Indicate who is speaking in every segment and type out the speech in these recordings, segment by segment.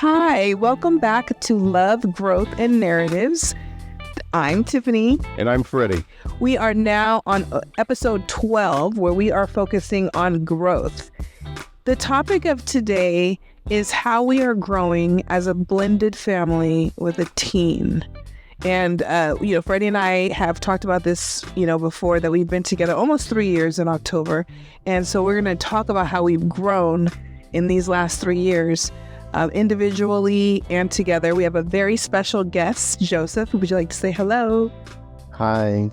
Speaker 1: Hi, welcome back to Love, Growth, and Narratives. I'm Tiffany.
Speaker 2: And I'm Freddy.
Speaker 1: We are now on episode 12, where we are focusing on growth. The topic of today is how we are growing as a blended family with a teen. And, Freddie and I have talked about this, before, that we've been together almost 3 years in October. And so we're going to talk about how we've grown in these last 3 years, individually and together. We have a very special guest, Joseph. Would you like to say hello?
Speaker 3: Hi.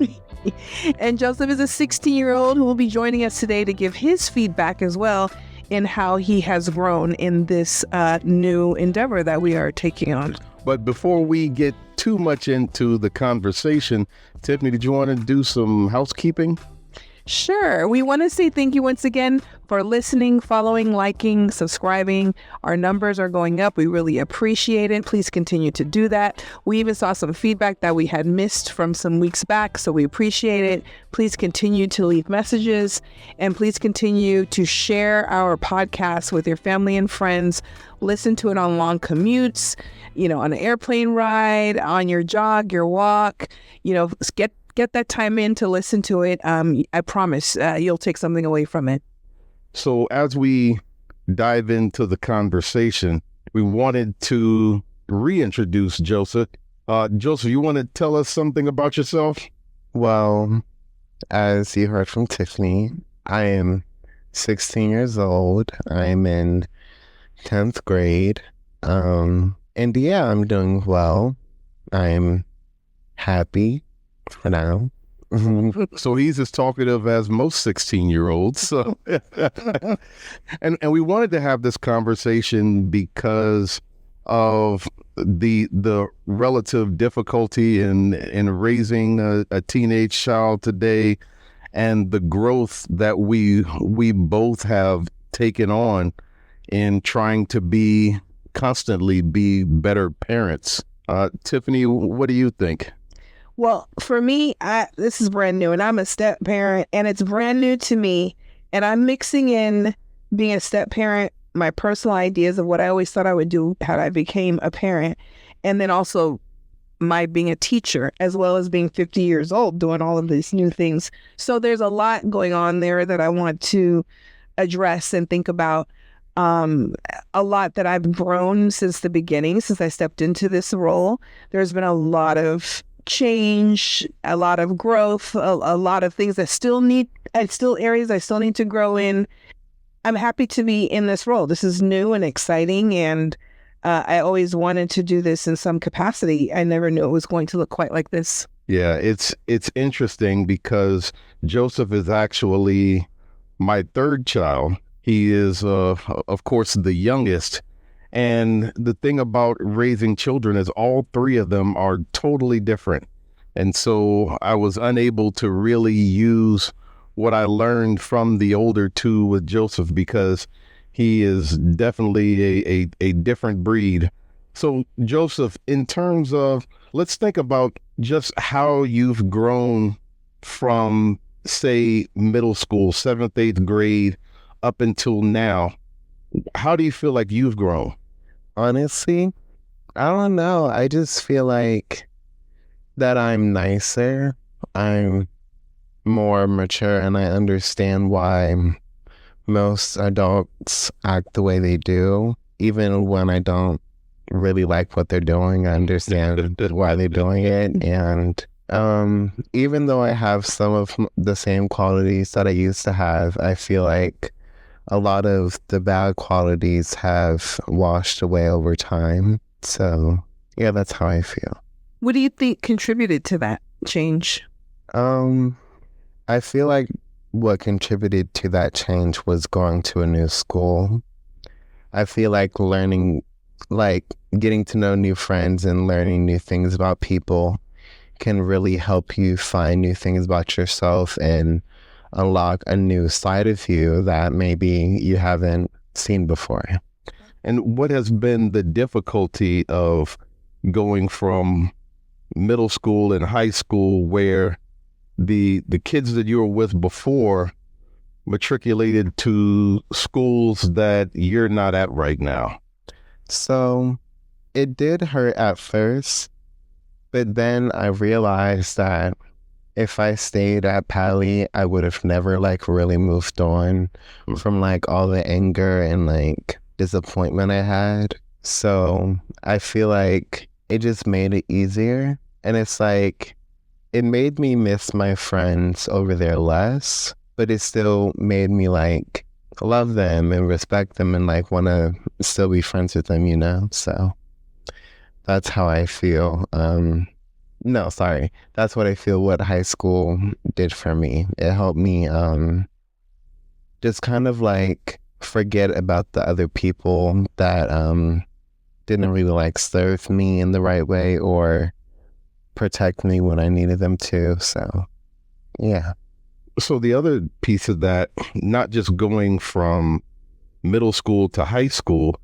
Speaker 1: And Joseph is a 16-year-old who will be joining us today to give his feedback as well in how he has grown in this new endeavor that we are taking on.
Speaker 2: But before we get too much into the conversation, Tiffany, did you want to do some housekeeping?
Speaker 1: Sure. We want to say thank you once again for listening, following, liking, subscribing. Our numbers are going up. We really appreciate it. Please continue to do that. We even saw some feedback that we had missed from some weeks back, so we appreciate it. Please continue to leave messages, and please continue to share our podcast with your family and friends. Listen to it on long commutes, on an airplane ride, on your jog, your walk, get that time in to listen to it. I promise you'll take something away from it.
Speaker 2: So as we dive into the conversation, we wanted to reintroduce Joseph. Joseph, you want to tell us something about yourself?
Speaker 3: Well, as you heard from Tiffany, I am 16 years old. I'm in 10th grade. And yeah, I'm doing well. I'm happy for now.
Speaker 2: So he's as talkative as most 16-year-olds. So, and we wanted to have this conversation because of the relative difficulty in raising a teenage child today, and the growth that we both have taken on in trying to constantly be better parents. Tiffany, what do you think?
Speaker 1: Well, for me, this is brand new, and I'm a step parent, and it's brand new to me. And I'm mixing in being a step parent, my personal ideas of what I always thought I would do, how I became a parent, and then also my being a teacher, as well as being 50 years old, doing all of these new things. So there's a lot going on there that I want to address and think about. A lot that I've grown since the beginning, since I stepped into this role. There's been a lot of change, a lot of growth, a lot of things that areas I still need to grow in. I'm happy to be in this role. This is new and exciting, and I always wanted to do this in some capacity. I never knew it was going to look quite like this.
Speaker 2: Yeah, it's interesting because Joseph is actually my third child. He is, of course, the youngest. And the thing about raising children is all three of them are totally different. And so I was unable to really use what I learned from the older two with Joseph, because he is definitely a different breed. So Joseph, in terms of, let's think about just how you've grown from, say, middle school, 7th, 8th grade, up until now. How do you feel like you've grown?
Speaker 3: Honestly, I don't know. I just feel like that I'm nicer. I'm more mature, and I understand why most adults act the way they do. Even when I don't really like what they're doing, I understand why they're doing it. And even though I have some of the same qualities that I used to have, I feel like a lot of the bad qualities have washed away over time. So, yeah, that's how I feel.
Speaker 1: What do you think contributed to that change?
Speaker 3: I feel like what contributed to that change was going to a new school. I feel like learning, getting to know new friends and learning new things about people can really help you find new things about yourself and unlock a new side of you that maybe you haven't seen before.
Speaker 2: And what has been the difficulty of going from middle school and high school, where the kids that you were with before matriculated to schools that you're not at right now?
Speaker 3: So it did hurt at first, but then I realized that if I stayed at Pali, I would have never like really moved on from like all the anger and like disappointment I had. So I feel like it just made it easier. And it's like, it made me miss my friends over there less, but it still made me like love them and respect them and like want to still be friends with them, you know? So that's how I feel. No, sorry. That's what I feel what high school did for me. It helped me just kind of like forget about the other people that didn't really like serve me in the right way or protect me when I needed them to. So, yeah.
Speaker 2: So the other piece of that, not just going from middle school to high school,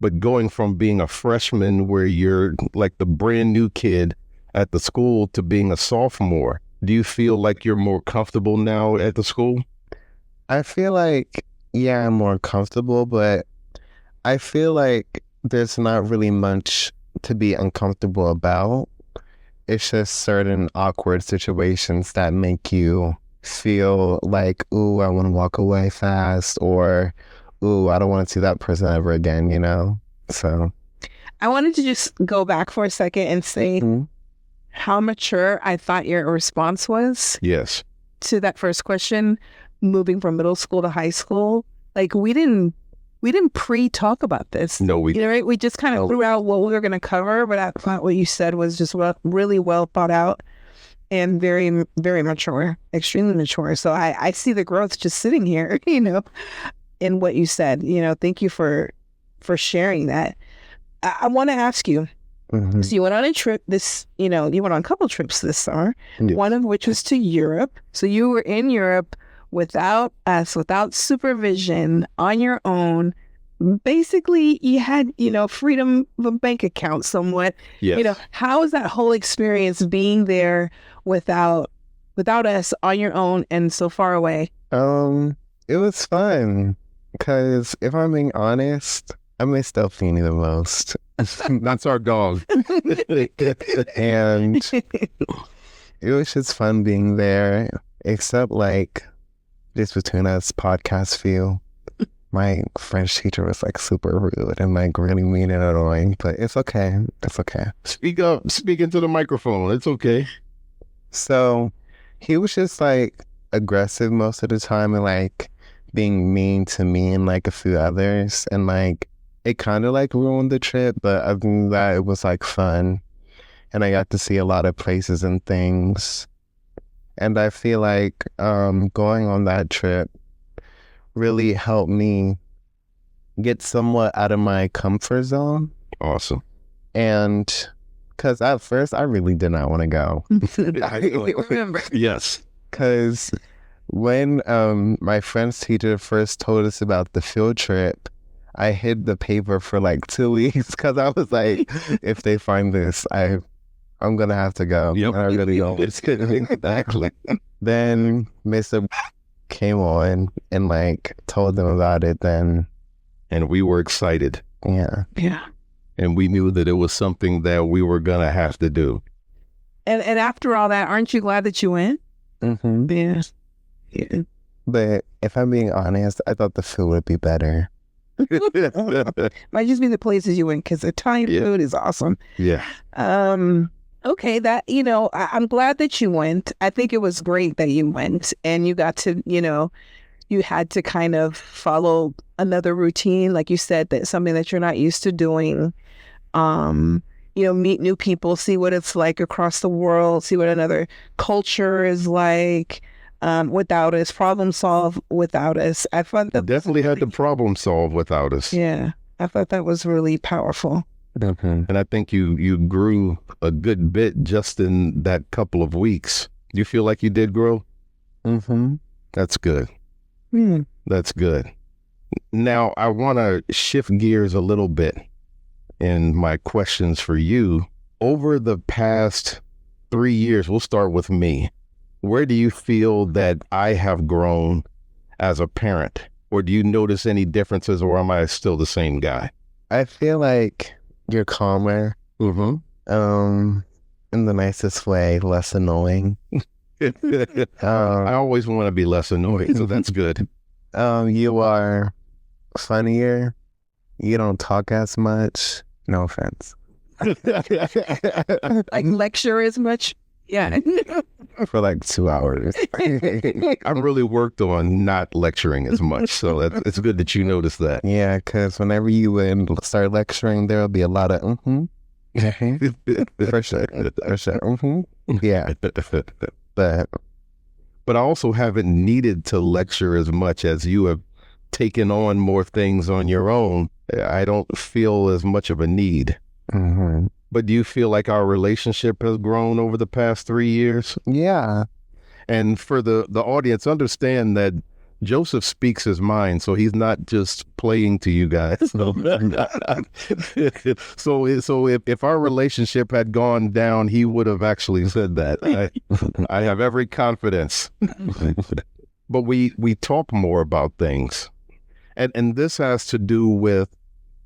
Speaker 2: but going from being a freshman where you're like the brand new kid at the school to being a sophomore. Do you feel like you're more comfortable now at the school?
Speaker 3: I feel like, yeah, I'm more comfortable, but I feel like there's not really much to be uncomfortable about. It's just certain awkward situations that make you feel like, ooh, I want to walk away fast, or, ooh, I don't want to see that person ever again, you know? So.
Speaker 1: I wanted to just go back for a second and say how mature I thought your response was.
Speaker 2: Yes.
Speaker 1: To that first question, moving from middle school to high school. Like we didn't pre-talk about this.
Speaker 2: No, we
Speaker 1: right? We just kind of threw out what we were going to cover, but I thought what you said was just really well thought out and very, very mature, extremely mature. So I see the growth just sitting here, in what you said. Thank you for sharing that. I want to ask you. So you went on a trip you went on a couple trips this summer, one of which was to Europe. So you were in Europe without us, without supervision, on your own. Basically, you had, freedom of a bank account somewhat.
Speaker 2: Yes.
Speaker 1: How was that whole experience being there without us, on your own and so far away?
Speaker 3: It was fun because if I'm being honest, I miss Delphine the most.
Speaker 2: That's our dog.
Speaker 3: And it was just fun being there, except like just between us, podcast feel. My French teacher was like super rude and like really mean and annoying, but it's okay. It's okay.
Speaker 2: Speak up. Speak into the microphone. It's okay.
Speaker 3: So he was just like aggressive most of the time and like being mean to me and like a few others. And like it kind of like ruined the trip, but other than that, it was like fun. And I got to see a lot of places and things. And I feel like going on that trip really helped me get somewhat out of my comfort zone.
Speaker 2: Awesome.
Speaker 3: And because at first I really did not want to go.
Speaker 1: I remember.
Speaker 2: Yes.
Speaker 3: Because when my French teacher first told us about the field trip, I hid the paper for like 2 weeks because I was like, if they find this, I'm going to have to go.
Speaker 2: Yep.
Speaker 3: I really don't.
Speaker 2: Exactly.
Speaker 3: Then Mr. came on and like told them about it then.
Speaker 2: And we were excited.
Speaker 3: Yeah.
Speaker 1: Yeah.
Speaker 2: And we knew that it was something that we were going to have to do.
Speaker 1: And after all that, aren't you glad that you went?
Speaker 3: Mm-hmm.
Speaker 1: Yes. Yeah.
Speaker 3: But if I'm being honest, I thought the food would be better.
Speaker 1: Might just be the places you went because Italian food is awesome.
Speaker 2: Yeah.
Speaker 1: Okay, that, I'm glad that you went. I think it was great that you went and you got to, you had to kind of follow another routine, like you said, that's something that you're not used to doing. Meet new people, see what it's like across the world, see what another culture is like without us, problem solve without us. I thought that
Speaker 2: definitely had to problem solve without us.
Speaker 1: Yeah, I thought that was really powerful.
Speaker 3: Mm-hmm.
Speaker 2: And I think you grew a good bit just in that couple of weeks. Do you feel like you did grow?
Speaker 3: Mm-hmm.
Speaker 2: That's good. That's good. Now, I want to shift gears a little bit in my questions for you. Over the past 3 years, we'll start with me. Where do you feel that I have grown as a parent? Or do you notice any differences, or am I still the same guy?
Speaker 3: I feel like you're calmer,
Speaker 2: Mm-hmm.
Speaker 3: in the nicest way, less annoying.
Speaker 2: I always want to be less annoying, so that's good.
Speaker 3: You are funnier. You don't talk as much. No offense.
Speaker 1: Like lecture as much. Yeah.
Speaker 3: For like 2 hours.
Speaker 2: I've really worked on not lecturing as much, so it's good that you noticed that.
Speaker 3: Yeah, because whenever you would start lecturing, there'll be a lot of for sure, for sure. Yeah,
Speaker 2: But I also haven't needed to lecture as much as you have taken on more things on your own. I don't feel as much of a need.
Speaker 3: mm-hmm.
Speaker 2: But do you feel like our relationship has grown over the past 3 years?
Speaker 3: Yeah.
Speaker 2: And for the audience, understand that Joseph speaks his mind, so he's not just playing to you guys. So if our relationship had gone down, he would have actually said that. I have every confidence. But we talk more about things. And this has to do with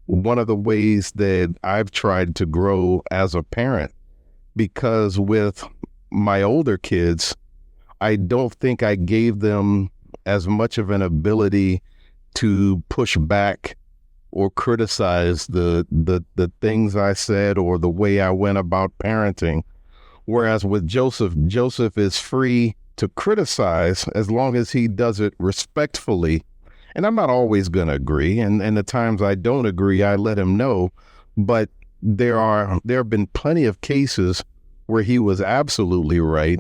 Speaker 2: one of the ways that I've tried to grow as a parent, because with my older kids, I don't think I gave them as much of an ability to push back or criticize the things I said or the way I went about parenting. Whereas with Joseph is free to criticize as long as he does it respectfully. And I'm not always going to agree. And the times I don't agree, I let him know. But there have been plenty of cases where he was absolutely right.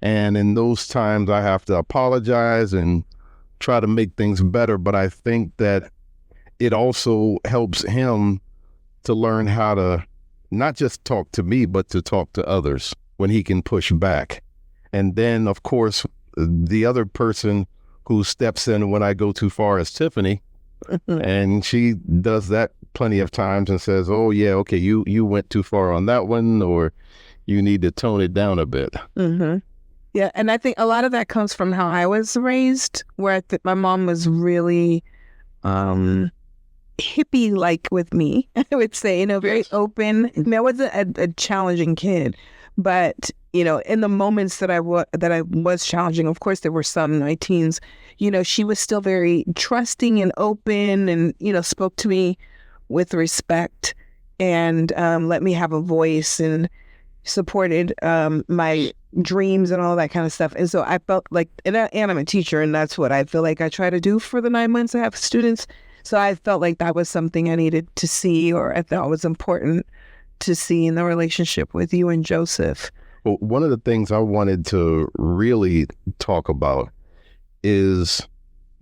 Speaker 2: And in those times, I have to apologize and try to make things better. But I think that it also helps him to learn how to not just talk to me, but to talk to others when he can push back. And then, of course, the other person who steps in when I go too far is Tiffany. And she does that plenty of times and says, oh, yeah, okay, you went too far on that one, or you need to tone it down a bit.
Speaker 1: Mm-hmm. Yeah, and I think a lot of that comes from how I was raised, where my mom was really hippie-like with me, I would say, very open. I mean, I wasn't a challenging kid, but, in the moments that I was challenging, of course, there were some in my teens, she was still very trusting and open and, spoke to me with respect and let me have a voice and supported my dreams and all that kind of stuff. And so I felt like, and I'm a teacher, and that's what I feel like I try to do for the 9 months I have students. So I felt like that was something I needed to see, or I thought was important to see in the relationship with you and Joseph.
Speaker 2: Well, one of the things I wanted to really talk about is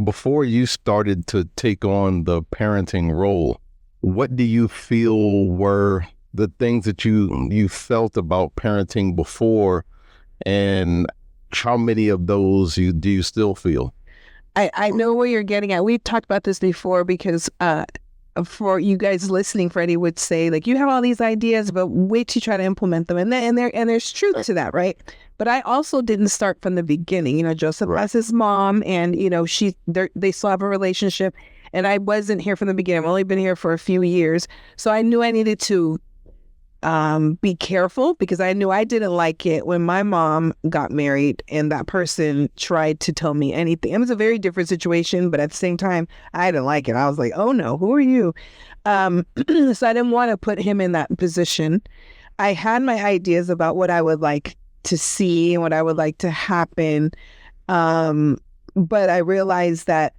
Speaker 2: before you started to take on the parenting role, what do you feel were the things that you felt about parenting before, and how many of those do you still feel?
Speaker 1: I know where you're getting at. We've talked about this before, because for you guys listening, Freddie would say, like, you have all these ideas, but wait to try to implement them. And there's truth to that, right? But I also didn't start from the beginning. Joseph has his mom, and they still have a relationship. And I wasn't here from the beginning. I've only been here for a few years. So I knew I needed to be careful, because I knew I didn't like it when my mom got married and that person tried to tell me anything. It was a very different situation, but at the same time, I didn't like it. I was like, oh no, who are you? So I didn't want to put him in that position. I had my ideas about what I would like to see and what I would like to happen. But I realized that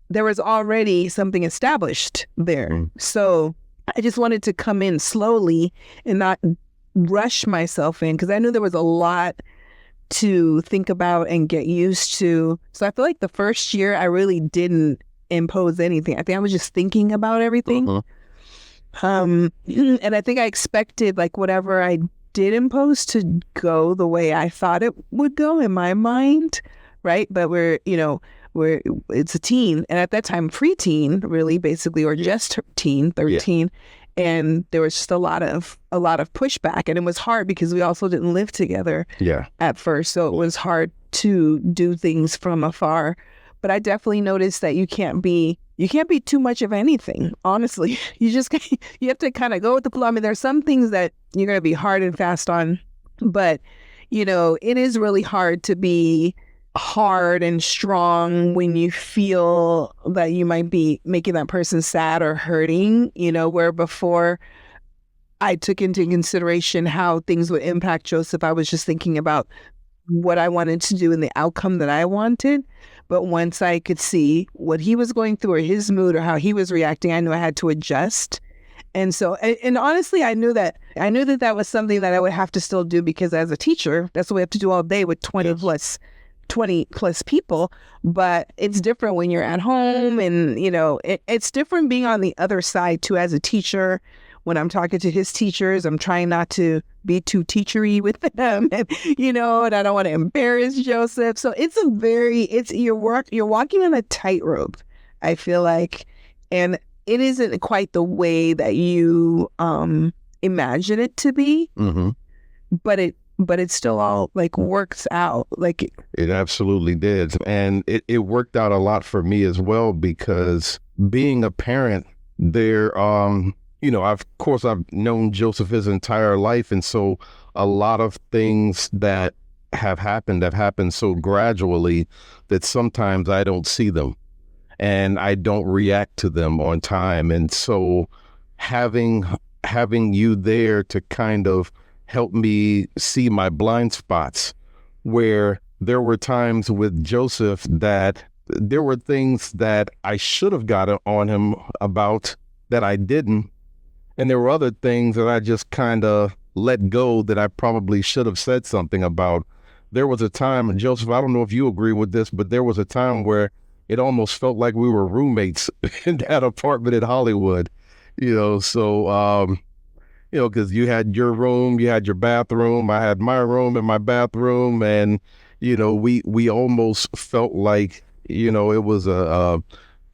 Speaker 1: there was already something established there. So I just wanted to come in slowly and not rush myself in, because I knew there was a lot to think about and get used to. So I feel like the first year I really didn't impose anything. I think I was just thinking about everything. And I think I expected, like, whatever I did impose to go the way I thought it would go in my mind, right? But it's a teen, and at that time preteen, really, basically, or just teen, 13. Yeah. And there was just a lot of pushback, and it was hard because we also didn't live together at first, so it was hard to do things from afar. But I definitely noticed that you can't be you can't be too much of anything, honestly. You have to kind of go with the flow. I mean, there's some things that you're going to be hard and fast on, but, it is really hard to be hard and strong when you feel that you might be making that person sad or hurting, where before I took into consideration how things would impact Joseph, I was just thinking about what I wanted to do and the outcome that I wanted. But once I could see what he was going through or his mood or how he was reacting, I knew I had to adjust. And so, and honestly, I knew that was something that I would have to still do, because as a teacher, that's what we have to do all day with 20 plus people. But it's different when you're at home, and, it's different being on the other side too. As a teacher, when I'm talking to his teachers, I'm trying not to be too teachery with them, and, and I don't want to embarrass Joseph. So you're walking on a tightrope, I feel like, and it isn't quite the way that you imagine it to be, but it still all like works out. Like
Speaker 2: it absolutely did, and it worked out a lot for me as well, because being a parent, I've known Joseph his entire life, and so a lot of things that have happened so gradually that sometimes I don't see them and I don't react to them on time. And so having you there to kind of help me see my blind spots, where there were times with Joseph that there were things that I should have gotten on him about that I didn't. And there were other things that I just kind of let go that I probably should have said something about. There was a time, and Joseph, I don't know if you agree with this, but there was a time where it almost felt like we were roommates in that apartment in Hollywood, so, because you had your room, you had your bathroom, I had my room and my bathroom, and, we almost felt like, it was a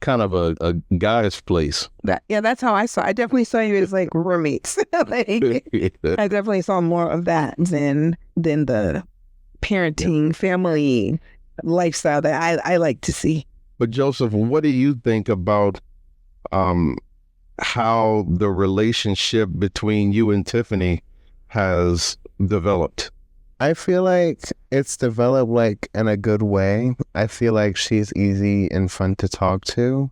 Speaker 2: kind of a guy's place.
Speaker 1: That's how I definitely saw you as like roommates. I definitely saw more of that than the parenting family lifestyle that I like to see.
Speaker 2: But Joseph, what do you think about how the relationship between you and Tiffany has developed?
Speaker 3: I feel like it's developed like in a good way. I feel like she's easy and fun to talk to.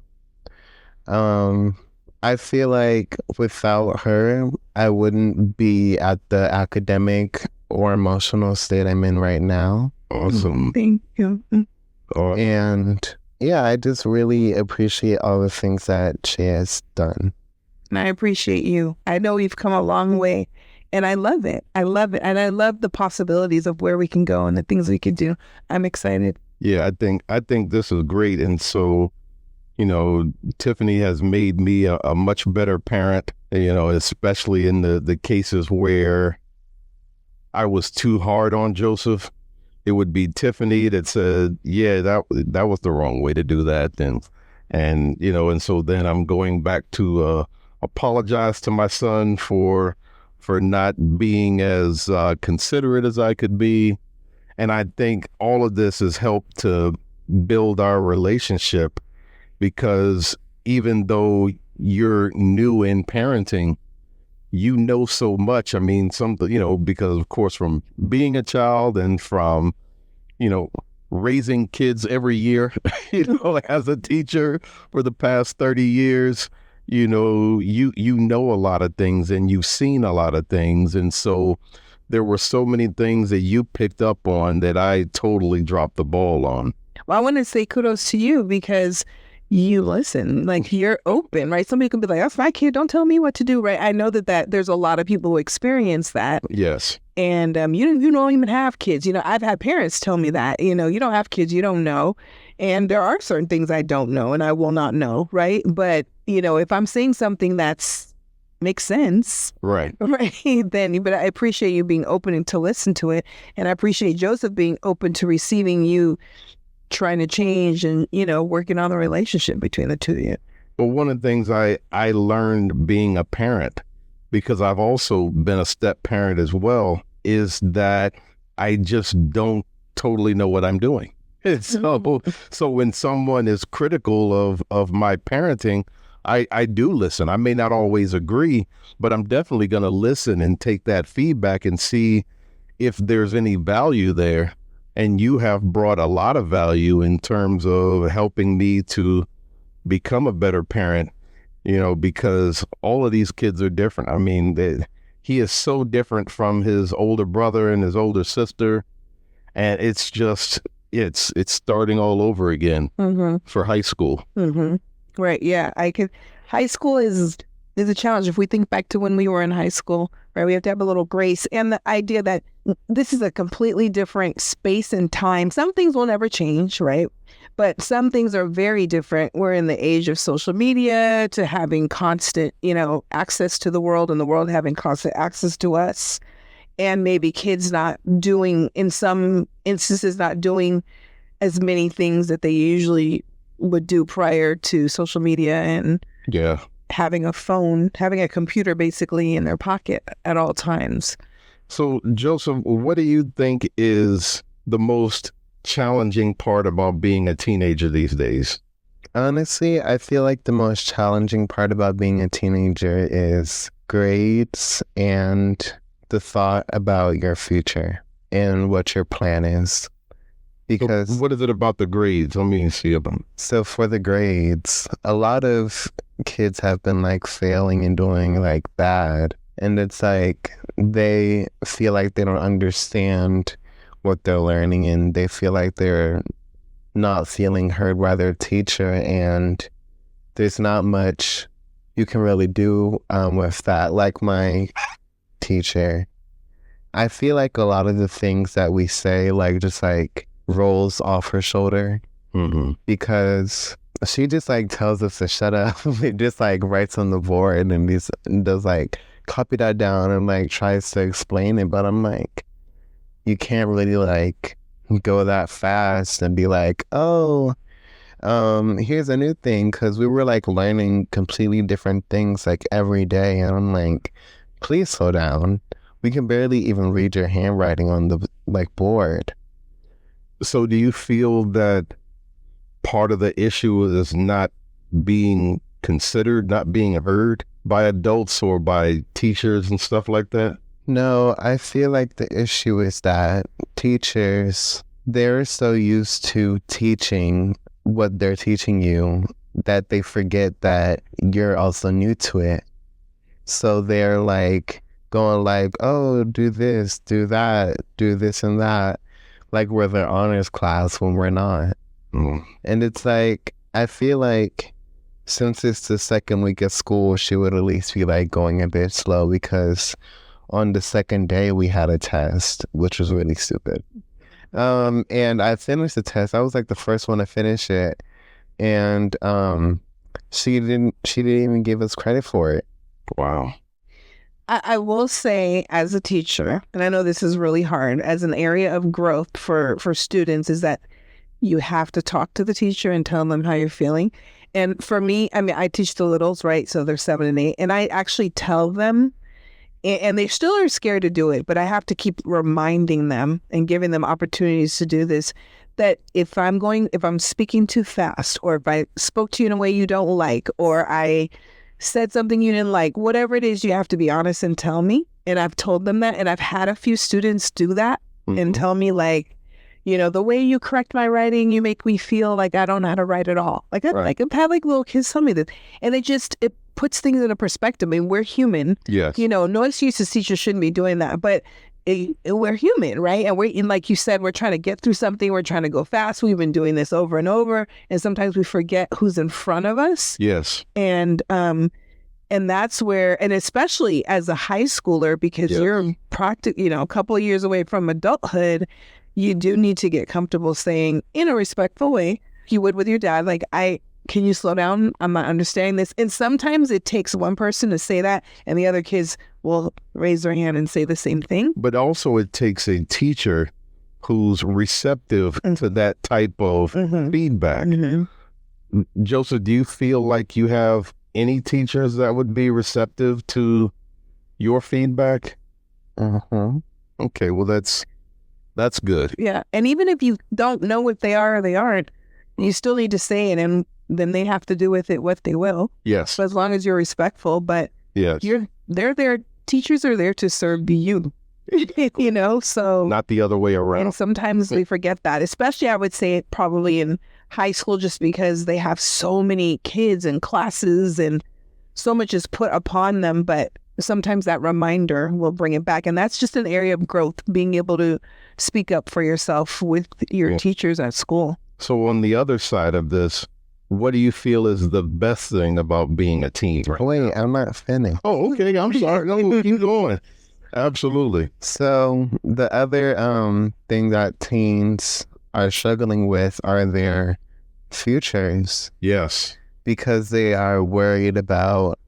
Speaker 3: I feel like without her, I wouldn't be at the academic or emotional state I'm in right now.
Speaker 2: Awesome.
Speaker 1: Thank you.
Speaker 3: And yeah, I just really appreciate all the things that she has done.
Speaker 1: And I appreciate you. I know you've come a long way, and I love it. And I love the possibilities of where we can go and the things we could do. I'm excited.
Speaker 2: Yeah, I think this is great. And so, Tiffany has made me a much better parent, especially in the cases where I was too hard on Joseph. It would be Tiffany that said, yeah, that was the wrong way to do that. And so then I'm going back to apologize to my son for not being as considerate as I could be. And I think all of this has helped to build our relationship, because even though you're new in parenting, so much. I mean, because of course, from being a child and from, raising kids every year, as a teacher for the past 30 years, you know a lot of things and you've seen a lot of things. And so there were so many things that you picked up on that I totally dropped the ball on.
Speaker 1: Well, I want to say kudos to you, because you listen, like you're open, right? Somebody could be like, that's my kid, don't tell me what to do, right? I know that there's a lot of people who experience that.
Speaker 2: Yes.
Speaker 1: And you don't even have kids. I've had parents tell me that, you don't have kids, you don't know. And there are certain things I don't know and I will not know, right? But, if I'm saying something that's makes sense,
Speaker 2: right,
Speaker 1: then, but I appreciate you being open to listen to it. And I appreciate Joseph being open to receiving you, trying to change and, working on the relationship between the two of you.
Speaker 2: Well, one of the things I learned being a parent, because I've also been a step parent as well, is that I just don't totally know what I'm doing. So when someone is critical of my parenting, I do listen. I may not always agree, but I'm definitely going to listen and take that feedback and see if there's any value there. And you have brought a lot of value in terms of helping me to become a better parent, because all of these kids are different. I mean, he is so different from his older brother and his older sister. And it's just, it's starting all over again for high school.
Speaker 1: Right. Yeah. High school is a challenge. If we think back to when we were in high school, right, we have to have a little grace. And the idea that this is a completely different space and time. Some things will never change, right? But some things are very different. We're in the age of social media to having constant, access to the world and the world having constant access to us. And maybe kids in some instances, not doing as many things that they usually would do prior to social media and having a phone, having a computer basically in their pocket at all times.
Speaker 2: So, Joseph, what do you think is the most challenging part about being a teenager these days?
Speaker 3: Honestly, I feel like the most challenging part about being a teenager is grades and the thought about your future and what your plan is. Because
Speaker 2: so what is it about the grades? Let me see them.
Speaker 3: So for the grades, a lot of kids have been like failing and doing like bad. And it's like they feel like they don't understand what they're learning and they feel like they're not feeling heard by their teacher. And there's not much you can really do with that. Like my teacher, I feel like a lot of the things that we say like just like rolls off her shoulder because she just like tells us to shut up. It just like writes on the board and does like copy that down and like tries to explain it, but I'm like, you can't really like go that fast and be like, oh, here's a new thing, because we were like learning completely different things like every day, and I'm like, please slow down. We can barely even read your handwriting on the like board.
Speaker 2: So do you feel that part of the issue is not being considered, not being heard by adults or by teachers and stuff like that?
Speaker 3: No, I feel like the issue is that teachers, they're so used to teaching what they're teaching you that they forget that you're also new to it. So they're like going like, oh, do this, do that, do this and that. Like we're their honors class when we're not. And it's like, I feel like since it's the second week of school, she would at least be like going a bit slow, because on the second day we had a test, which was really stupid. And I finished the test. I was like the first one to finish it. And she didn't even give us credit for it.
Speaker 2: Wow.
Speaker 1: I will say, as a teacher, and I know this is really hard, as an area of growth for students, is that you have to talk to the teacher and tell them how you're feeling. And for me, I mean, I teach the littles, right? So they're 7 and 8, and I actually tell them, and they still are scared to do it, but I have to keep reminding them and giving them opportunities to do this, that if I'm speaking too fast, or if I spoke to you in a way you don't like, or I said something you didn't like, whatever it is, you have to be honest and tell me. And I've told them that. And I've had a few students do that and tell me like, the way you correct my writing, you make me feel like I don't know how to write at all. Like, I've had like little kids tell me that. And it puts things in a perspective. I mean, we're human.
Speaker 2: Yes.
Speaker 1: No excuses, teachers shouldn't be doing that. But we're human, right? And like you said, we're trying to get through something. We're trying to go fast. We've been doing this over and over. And sometimes we forget who's in front of us.
Speaker 2: Yes.
Speaker 1: And that's where, and especially as a high schooler, because you're a couple of years away from adulthood, you do need to get comfortable saying in a respectful way, you would with your dad, like, can you slow down? I'm not understanding this. And sometimes it takes one person to say that, and the other kids will raise their hand and say the same thing.
Speaker 2: But also it takes a teacher who's receptive to that type of feedback. Joseph, do you feel like you have any teachers that would be receptive to your feedback? Okay, well, that's That's good.
Speaker 1: Yeah. And even if you don't know what they are or they aren't, you still need to say it, and then they have to do with it what they will.
Speaker 2: Yes.
Speaker 1: So as long as you're respectful, but
Speaker 2: Yes.
Speaker 1: they're there. Teachers are there to serve you, so.
Speaker 2: Not the other way around.
Speaker 1: And sometimes we forget that, especially I would say probably in high school, just because they have so many kids and classes and so much is put upon them. But sometimes that reminder will bring it back. And that's just an area of growth, being able to speak up for yourself with your teachers at school.
Speaker 2: So on the other side of this, what do you feel is the best thing about being a teen? Right?
Speaker 3: Wait, I'm not finished.
Speaker 2: Oh, okay. I'm sorry. No, keep going. Absolutely.
Speaker 3: So the other thing that teens are struggling with are their futures,
Speaker 2: Yes.
Speaker 3: because they are worried about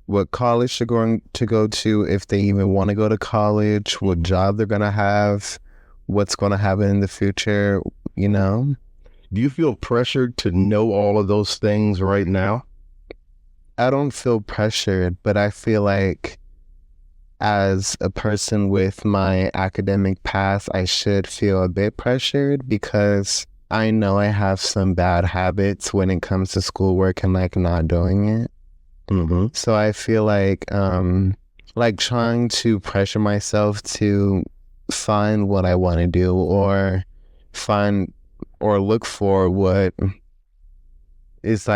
Speaker 3: what college they're going to go to, if they even want to go to college, what job they're going to have, what's going to happen in the future,
Speaker 2: Do you feel pressured to know all of those things right now?
Speaker 3: I don't feel pressured, but I feel like as a person with my academic path, I should feel a bit pressured, because I know I have some bad habits when it comes to schoolwork and not doing it.
Speaker 2: Mm-hmm.
Speaker 3: So I feel like trying to pressure myself to find what I want to do, or find or look for what is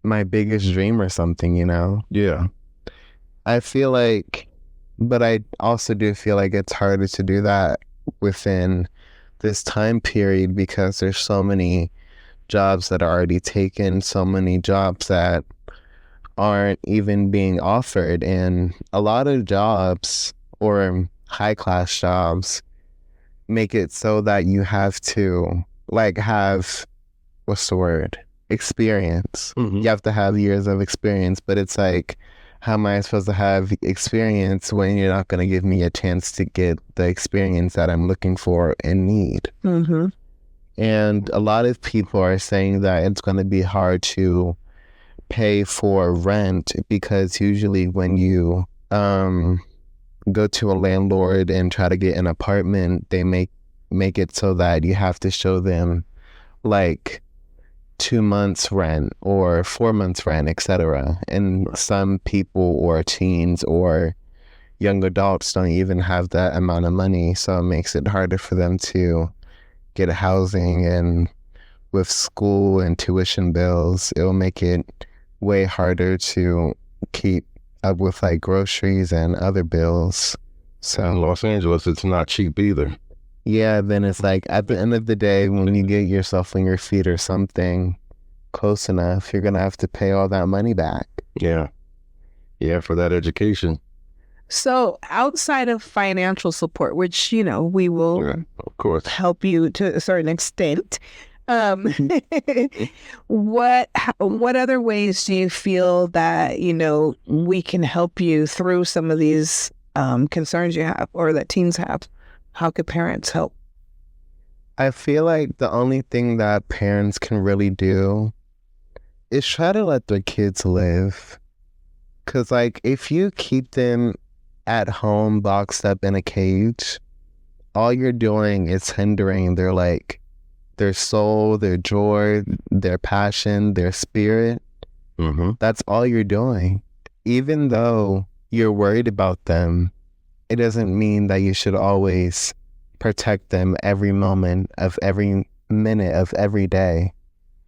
Speaker 3: my biggest dream or something,
Speaker 2: Yeah.
Speaker 3: I feel like, but I also do feel like it's harder to do that within this time period, because there's so many jobs that are already taken, so many jobs that aren't even being offered. And a lot of jobs, or high class jobs, make it so that you have to have, what's the word? Experience.
Speaker 2: Mm-hmm.
Speaker 3: You have to have years of experience, but it's how am I supposed to have experience when you're not going to give me a chance to get the experience that I'm looking for and need?
Speaker 1: Mm-hmm.
Speaker 3: And a lot of people are saying that it's going to be hard to pay for rent, because usually when you go to a landlord and try to get an apartment, they make it so that you have to show them 2 months rent or 4 months rent, etc. And some people, or teens or young adults, don't even have that amount of money, so it makes it harder for them to get housing. And with school and tuition bills, it will make it way harder to keep up with groceries and other bills. So
Speaker 2: in Los Angeles, it's not cheap either.
Speaker 3: Yeah, then it's at the end of the day, when you get yourself on your feet or something close enough, you're going to have to pay all that money back.
Speaker 2: Yeah. Yeah, for that education.
Speaker 1: So outside of financial support, which, we will
Speaker 2: of course
Speaker 1: help you to a certain extent, what other ways do you feel that, we can help you through some of these concerns you have, or that teens have? How could parents help?
Speaker 3: I feel like the only thing that parents can really do is try to let their kids live. Because, if you keep them at home boxed up in a cage, all you're doing is hindering their soul, their joy, their passion, their spirit.
Speaker 2: Mm-hmm.
Speaker 3: That's all you're doing. Even though you're worried about them, it doesn't mean that you should always protect them every moment of every minute of every day.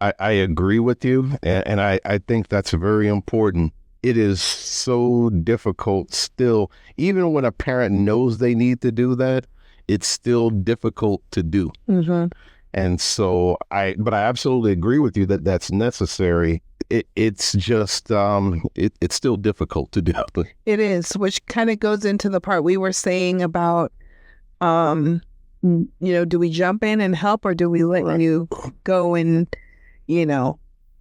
Speaker 2: I agree with you, and I think that's very important. It is so difficult still, even when a parent knows they need to do that, it's still difficult to do.
Speaker 1: Mm-hmm.
Speaker 2: And so but I absolutely agree with you that that's necessary. It's just, it's still difficult to do.
Speaker 1: It is, which kind of goes into the part we were saying about, do we jump in and help, or do we let you go and,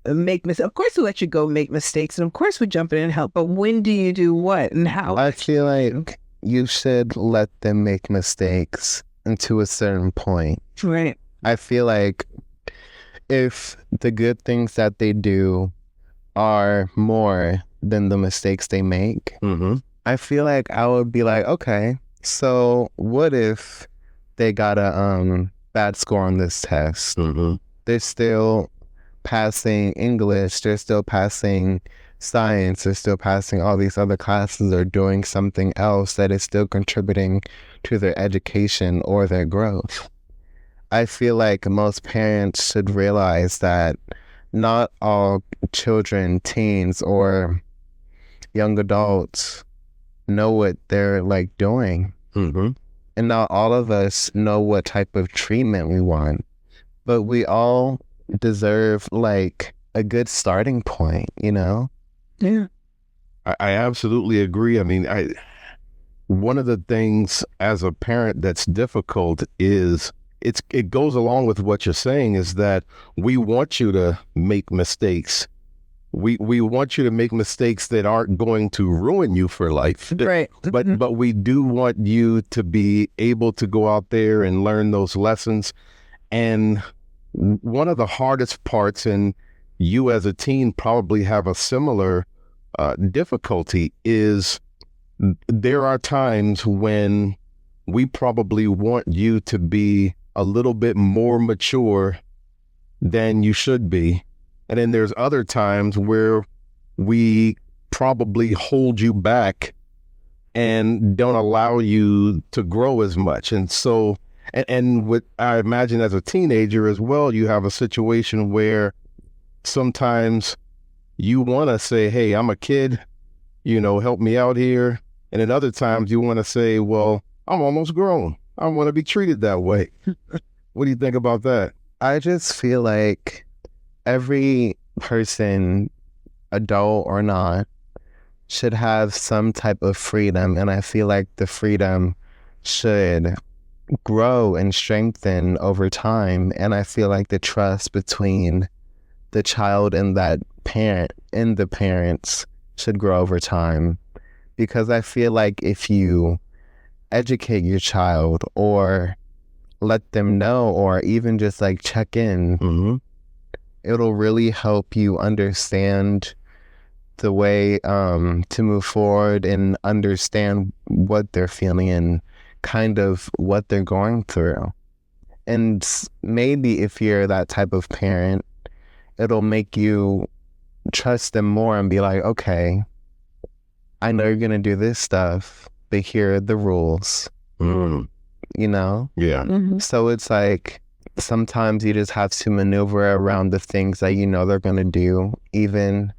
Speaker 1: make mistakes? Of course we let you go make mistakes, and of course we jump in and help, but when do you do what and how?
Speaker 3: I feel like you should let them make mistakes to a certain point.
Speaker 1: Right.
Speaker 3: I feel like if the good things that they do are more than the mistakes they make,
Speaker 2: Mm-hmm.
Speaker 3: I feel like I would be okay, so what if they got a bad score on this test.
Speaker 2: Mm-hmm.
Speaker 3: They're still passing English, they're still passing science, they're still passing all these other classes or doing something else that is still contributing to their education or their growth. I feel like most parents should realize that not all children, teens, or young adults know what they're like doing.
Speaker 2: Mm-hmm.
Speaker 3: And not all of us know what type of treatment we want. But we all deserve like a good starting point, you know?
Speaker 1: Yeah.
Speaker 2: I absolutely agree. I mean, one of the things as a parent that's difficult is it goes along with what you're saying, is that we want you to make mistakes. We want you to make mistakes that aren't going to ruin you for life.
Speaker 1: Right.
Speaker 2: But we do want you to be able to go out there and learn those lessons. And one of the hardest parts, and you as a teen probably have a similar difficulty, is there are times when we probably want you to be a little bit more mature than you should be. And then there's other times where we probably hold you back and don't allow you to grow as much. And so, and what I imagine as a teenager as well, you have a situation where sometimes you want to say, hey, I'm a kid, help me out here. And then other times you want to say, well, I'm almost grown. I want to be treated that way. What do you think about that?
Speaker 3: I just feel like every person, adult or not, should have some type of freedom. And I feel like the freedom should grow and strengthen over time. And I feel like the trust between the child and that parent and the parents should grow over time. Because I feel like if you educate your child or let them know or even just like check in,
Speaker 2: Mm-hmm.
Speaker 3: it'll really help you understand the way to move forward and understand what they're feeling and kind of what they're going through. And maybe if you're that type of parent, it'll make you trust them more and be like, okay, I know you're going to do this stuff, but here are the rules,
Speaker 2: Mm.
Speaker 3: you know?
Speaker 2: Yeah.
Speaker 1: Mm-hmm.
Speaker 3: So it's like sometimes you just have to maneuver around the things that you know they're going to do, even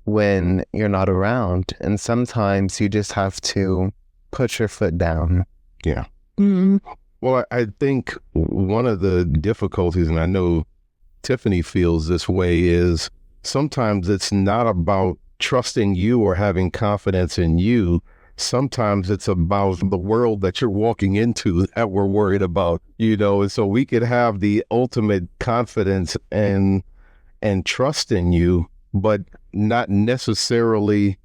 Speaker 3: when you're not around. And sometimes you just have to put your foot down.
Speaker 2: Yeah.
Speaker 1: Mm-hmm.
Speaker 2: Well, I think one of the difficulties, and I know Tiffany feels this way, is sometimes it's not about trusting you or having confidence in you. Sometimes it's about the world that you're walking into that we're worried about, and so we could have the ultimate confidence and trust in you, but not necessarily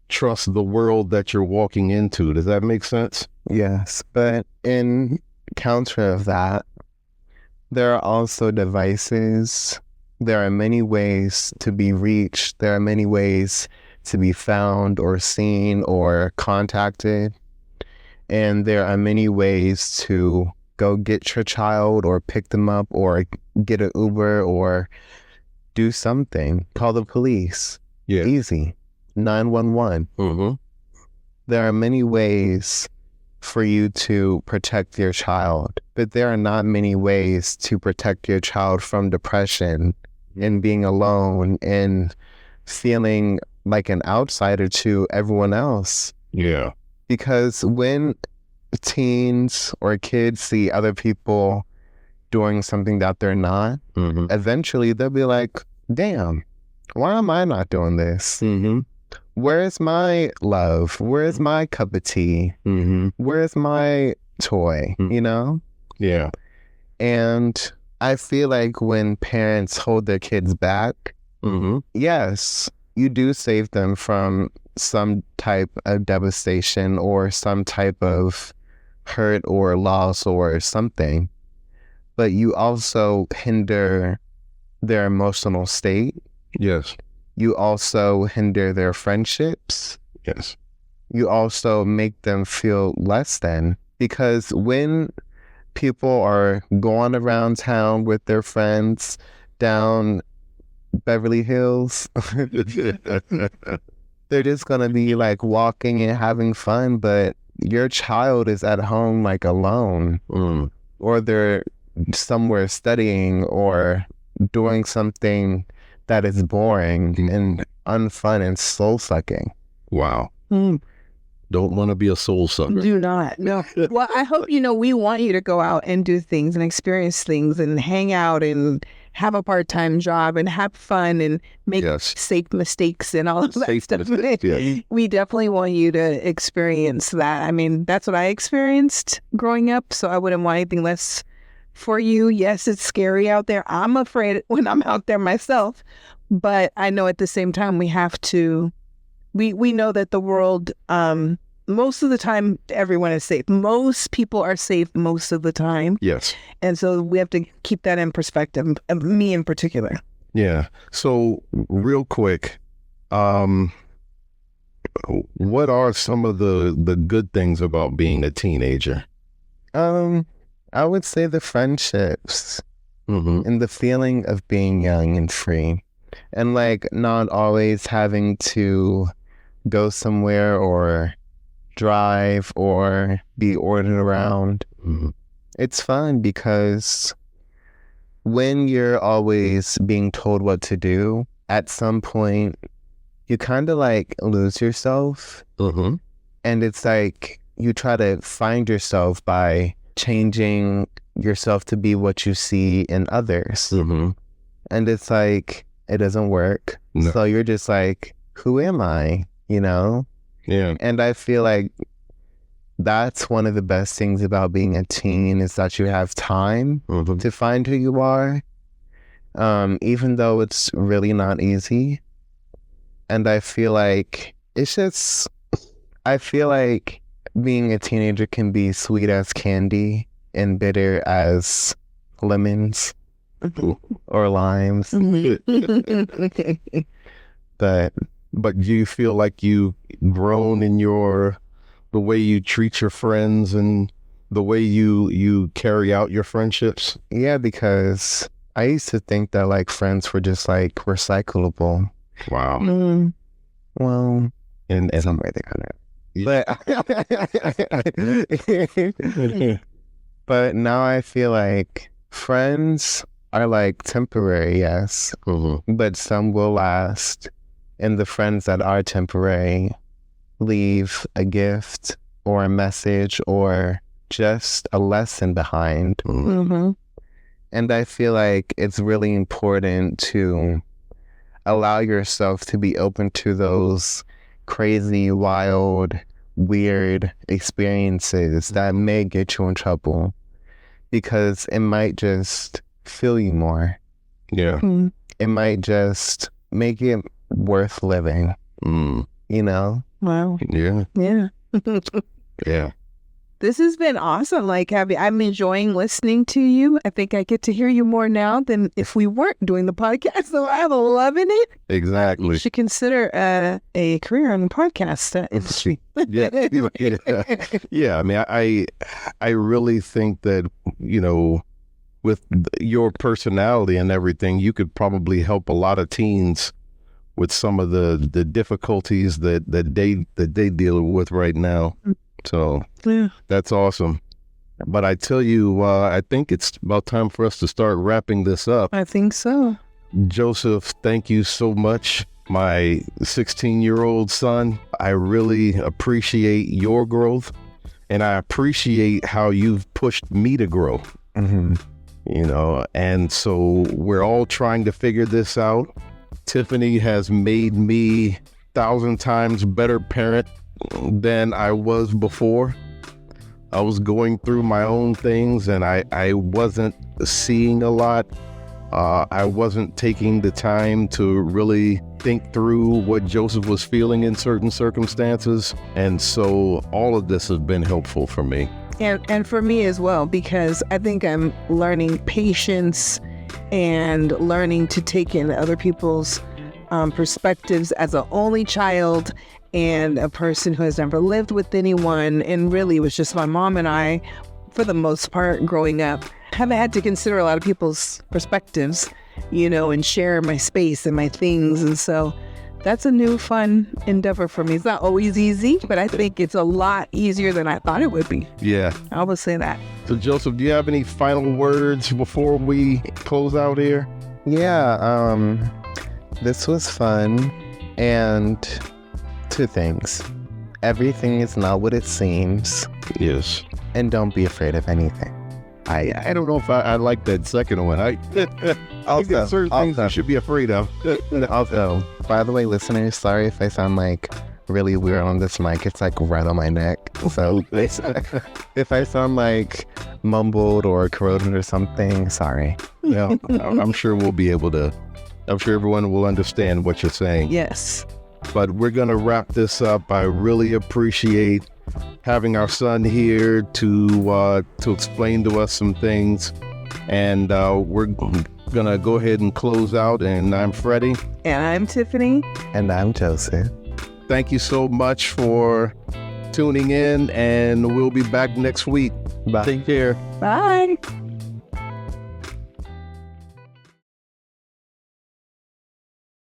Speaker 2: trust the world that you're walking into. Does that make sense?
Speaker 3: Yes, but in counter of that, there are also devices. There are many ways to be reached. There are many ways to be found or seen or contacted. And there are many ways to go get your child or pick them up or get an Uber or do something. Call the police.
Speaker 2: Yeah.
Speaker 3: Easy. 911.
Speaker 2: Mm-hmm.
Speaker 3: There are many ways for you to protect your child, but there are not many ways to protect your child from depression and being alone and feeling like an outsider to everyone else.
Speaker 2: Yeah.
Speaker 3: Because when teens or kids see other people doing something that they're not,
Speaker 2: Mm-hmm.
Speaker 3: eventually they'll be like, damn, why am I not doing this?
Speaker 2: Mm-hmm.
Speaker 3: Where's my love? Where's my cup of tea?
Speaker 2: Mm-hmm.
Speaker 3: Where's my toy? You know?
Speaker 2: Yeah.
Speaker 3: And I feel like when parents hold their kids back,
Speaker 2: Mm-hmm.
Speaker 3: yes, you do save them from some type of devastation or some type of hurt or loss or something. But you also hinder their emotional state.
Speaker 2: Yes.
Speaker 3: You also hinder their friendships.
Speaker 2: Yes.
Speaker 3: You also make them feel less than. Because when people are going around town with their friends down Beverly Hills. They're just gonna be like walking and having fun, but your child is at home like alone, or they're somewhere studying or doing something that is boring and unfun and soul sucking.
Speaker 2: Wow. Don't want to be a soul sucker.
Speaker 1: Do not. No. Well, I hope we want you to go out and do things and experience things and hang out and have a part-time job and have fun and make safe mistakes and all of that stuff. Yes. We definitely want you to experience that. I mean, that's what I experienced growing up, so I wouldn't want anything less for you. Yes, it's scary out there. I'm afraid when I'm out there myself, but I know at the same time we have to, we know that the world, most of the time, everyone is safe. Most people are safe most of the time.
Speaker 2: Yes.
Speaker 1: And so we have to keep that in perspective, me in particular.
Speaker 2: Yeah. So real quick, what are some of the good things about being a teenager?
Speaker 3: I would say the friendships and the feeling of being young and free, and like not always having to go somewhere or drive or be ordered around. It's fun because when you're always being told what to do, at some point you kind of like lose yourself. And it's like you try to find yourself by changing yourself to be what you see in others. And it's like it doesn't work. No. So you're just like, who am I? Yeah. And I feel like that's one of the best things about being a teen, is that you have time to find who you are, even though it's really not easy. And I feel like I feel like being a teenager can be sweet as candy and bitter as lemons or limes.
Speaker 2: But do you feel like you've grown in the way you treat your friends and the way you carry out your friendships?
Speaker 3: Yeah, because I used to think that like friends were just like recyclable.
Speaker 2: Wow.
Speaker 3: Well,
Speaker 2: and
Speaker 3: some way they kind of. But now I feel like friends are like temporary, yes, but some will last. And the friends that are temporary leave a gift or a message or just a lesson behind. And I feel like it's really important to allow yourself to be open to those crazy, wild, weird experiences that may get you in trouble, because it might just fill you more.
Speaker 2: Yeah.
Speaker 3: It might just make it worth living.
Speaker 1: Wow.
Speaker 2: Yeah.
Speaker 1: Yeah. This has been awesome. Like, I'm enjoying listening to you. I think I get to hear you more now than if we weren't doing the podcast. So I'm loving it.
Speaker 2: Exactly.
Speaker 1: You should consider a career in the podcast industry.
Speaker 2: Yeah. I mean, I really think that, with your personality and everything, you could probably help a lot of teens with some of the difficulties that they deal with right now. So that's awesome. But I tell you, I think it's about time for us to start wrapping this up.
Speaker 1: I think so.
Speaker 2: Joseph, thank you so much. My 16-year-old son, I really appreciate your growth, and I appreciate how you've pushed me to grow. And so we're all trying to figure this out. Tiffany has made me 1,000 times better parent than I was before. I was going through my own things, and I wasn't seeing a lot. I wasn't taking the time to really think through what Joseph was feeling in certain circumstances. And so all of this has been helpful for me.
Speaker 1: And for me as well, because I think I'm learning patience and learning to take in other people's perspectives as an only child and a person who has never lived with anyone. And really, it was just my mom and I for the most part, growing up, haven't had to consider a lot of people's perspectives, and share my space and my things. And so that's a new fun endeavor for me. It's not always easy, but I think it's a lot easier than I thought it would be.
Speaker 2: Yeah.
Speaker 1: I would say that.
Speaker 2: So Joseph, do you have any final words before we close out here?
Speaker 3: Yeah, this was fun. And 2 things. Everything is not what it seems.
Speaker 2: Yes.
Speaker 3: And don't be afraid of anything.
Speaker 2: I don't know if I like that second one. I think there's certain things you should be afraid of.
Speaker 3: Also, by the way, listeners, sorry if I sound like really weird on this mic. It's like right on my neck. So if I sound like mumbled or corroded or something, sorry.
Speaker 2: Yeah, I'm sure we'll be able to. I'm sure everyone will understand what you're saying.
Speaker 1: Yes.
Speaker 2: But we're going to wrap this up. I really appreciate having our son here to explain to us some things. And we're going to go ahead and close out. And I'm Freddy.
Speaker 1: And I'm Tiffany.
Speaker 3: And I'm Joseph.
Speaker 2: Thank you so much for tuning in. And we'll be back next week.
Speaker 3: Bye.
Speaker 2: Take care.
Speaker 1: Bye.